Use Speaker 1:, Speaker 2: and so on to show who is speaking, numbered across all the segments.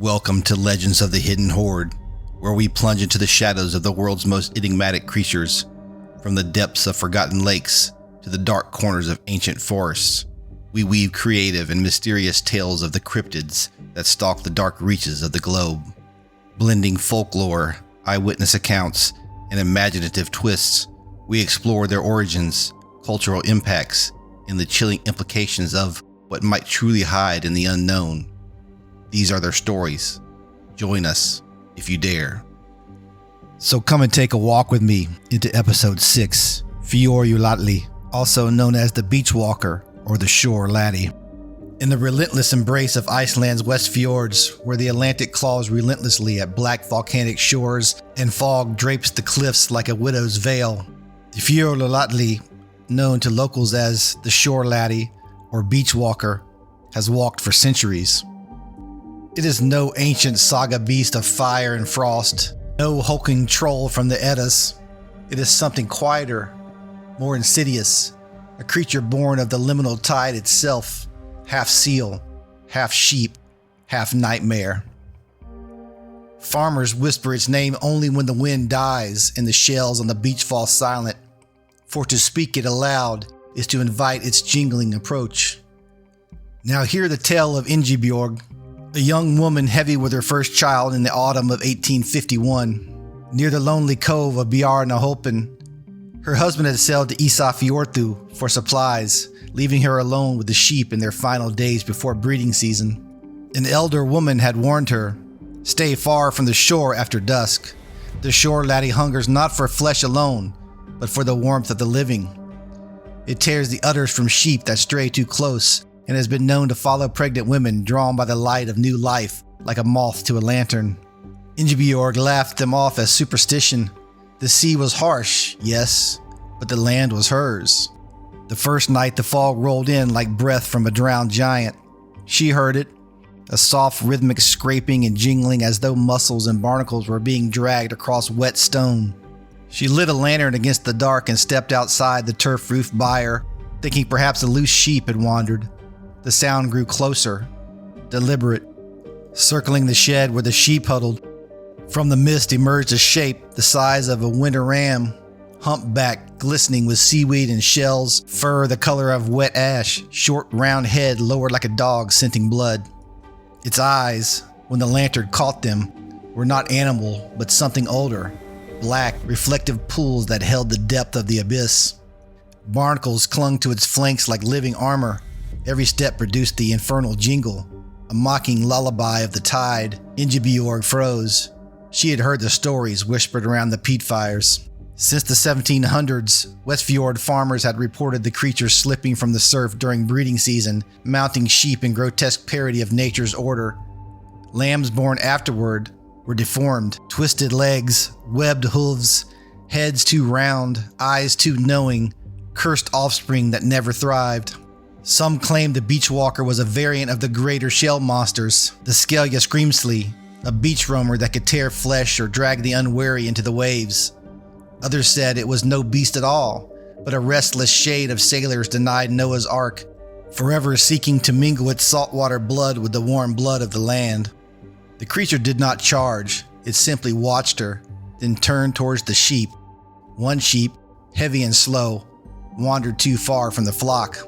Speaker 1: Welcome to Legends of the Hidden Horde, where we plunge into the shadows of the world's most enigmatic creatures, from the depths of forgotten lakes to the dark corners of ancient forests. We weave creative and mysterious tales of the cryptids that stalk the dark reaches of the globe. Blending folklore, eyewitness accounts, and imaginative twists, we explore their origins, cultural impacts, and the chilling implications of what might truly hide in the unknown. These are their stories. Join us if you dare. So come and take a walk with me into episode 6, FYER-oo-LAHT-lee, also known as the Beach Walker or the Shore Laddie. In the relentless embrace of Iceland's Westfjords, where the Atlantic claws relentlessly at black volcanic shores and fog drapes the cliffs like a widow's veil, the FYER-oo-LAHT-lee, known to locals as the Shore Laddie or Beach Walker, has walked for centuries. It is no ancient saga beast of fire and frost, no hulking troll from the Eddas. It is something quieter, more insidious, a creature born of the liminal tide itself, half seal, half sheep, half nightmare. Farmers whisper its name only when the wind dies and the shells on the beach fall silent, for to speak it aloud is to invite its jingling approach. Now hear the tale of Ingibjorg, a young woman heavy with her first child in the autumn of 1851, near the lonely cove of Bjarnaholpen. Her husband had sailed to Ísafjörður for supplies, leaving her alone with the sheep in their final days before breeding season. An elder woman had warned her, stay far from the shore after dusk. The Shore Laddie hungers not for flesh alone, but for the warmth of the living. It tears the udders from sheep that stray too close, and has been known to follow pregnant women drawn by the light of new life like a moth to a lantern. Ingibjorg laughed them off as superstition. The sea was harsh, yes, but the land was hers. The first night the fog rolled in like breath from a drowned giant. She heard it, a soft rhythmic scraping and jingling as though mussels and barnacles were being dragged across wet stone. She lit a lantern against the dark and stepped outside the turf-roofed byre, thinking perhaps a loose sheep had wandered. The sound grew closer, deliberate, circling the shed where the sheep huddled. From the mist emerged a shape the size of a winter ram, humpback, glistening with seaweed and shells, fur the color of wet ash, short round head lowered like a dog scenting blood. Its eyes, when the lantern caught them, were not animal but something older, black, reflective pools that held the depth of the abyss. Barnacles clung to its flanks like living armor. Every step produced the infernal jingle, a mocking lullaby of the tide. Ingibjorg froze. She had heard the stories whispered around the peat fires. Since the 1700s, Westfjord farmers had reported the creatures slipping from the surf during breeding season, mounting sheep in grotesque parody of nature's order. Lambs born afterward were deformed, twisted legs, webbed hooves, heads too round, eyes too knowing, cursed offspring that never thrived. Some claimed the beach walker was a variant of the greater shell monsters, the Skelja screamslee, a beach roamer that could tear flesh or drag the unwary into the waves. Others said it was no beast at all, but a restless shade of sailors denied Noah's Ark, forever seeking to mingle its saltwater blood with the warm blood of the land. The creature did not charge, it simply watched her, then turned towards the sheep. One sheep, heavy and slow, wandered too far from the flock.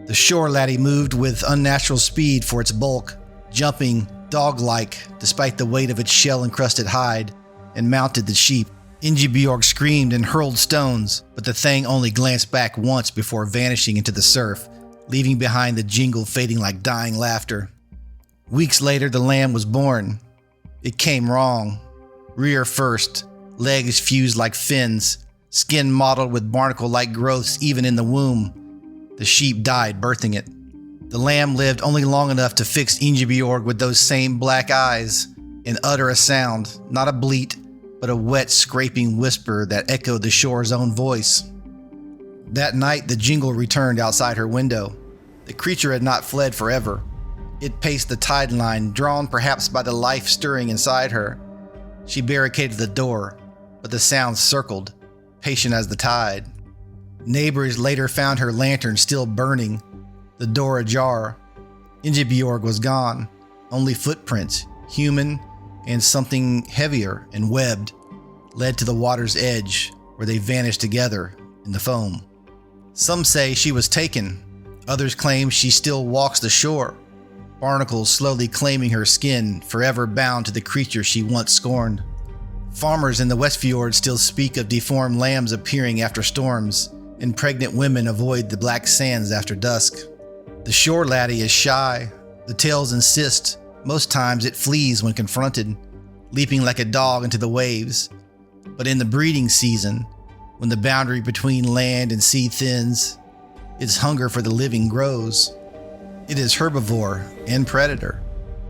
Speaker 1: The Shore Laddie moved with unnatural speed for its bulk, jumping, dog-like, despite the weight of its shell-encrusted hide, and mounted the sheep. Ingibjorg screamed and hurled stones, but the thing only glanced back once before vanishing into the surf, leaving behind the jingle fading like dying laughter. Weeks later, the lamb was born. It came wrong. Rear first, legs fused like fins, skin mottled with barnacle-like growths even in the womb. The sheep died birthing it. The lamb lived only long enough to fix Ingibjorg with those same black eyes and utter a sound, not a bleat, but a wet scraping whisper that echoed the shore's own voice. That night the jingle returned outside her window. The creature had not fled forever. It paced the tide line, drawn perhaps by the life stirring inside her. She barricaded the door, but the sound circled, patient as the tide. Neighbors later found her lantern still burning, the door ajar. Ingibjorg was gone, Only footprints, human and something heavier and webbed, led to the water's edge where they vanished together in the foam. Some say she was taken. Others claim she still walks the shore, barnacles slowly claiming her skin, forever bound to the creature she once scorned. Farmers in the Westfjords still speak of deformed lambs appearing after storms, and pregnant women avoid the black sands after dusk. The Shore Laddie is shy. The tales insist. Most times it flees when confronted, leaping like a dog into the waves. But in the breeding season, when the boundary between land and sea thins, its hunger for the living grows. It is herbivore and predator,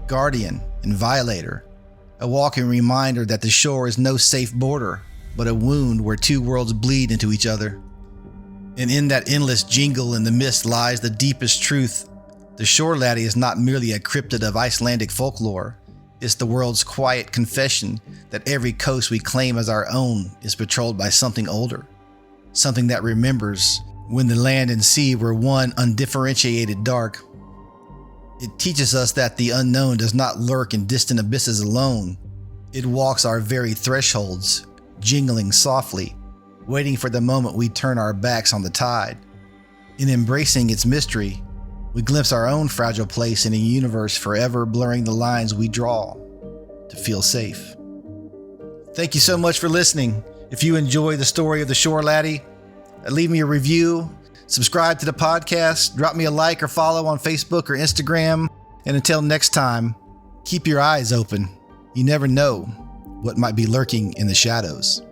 Speaker 1: guardian and violator, a walking reminder that the shore is no safe border, but a wound where two worlds bleed into each other. And in that endless jingle in the mist lies the deepest truth. The Shore Laddie is not merely a cryptid of Icelandic folklore. It's the world's quiet confession that every coast we claim as our own is patrolled by something older, something that remembers when the land and sea were one undifferentiated dark. It teaches us that the unknown does not lurk in distant abysses alone. It walks our very thresholds, jingling softly, waiting for the moment we turn our backs on the tide. In embracing its mystery, we glimpse our own fragile place in a universe forever blurring the lines we draw to feel safe. Thank you so much for listening. If you enjoy the story of the Shore Laddie, leave me a review, subscribe to the podcast, drop me a like or follow on Facebook or Instagram, and until next time, keep your eyes open. You never know what might be lurking in the shadows.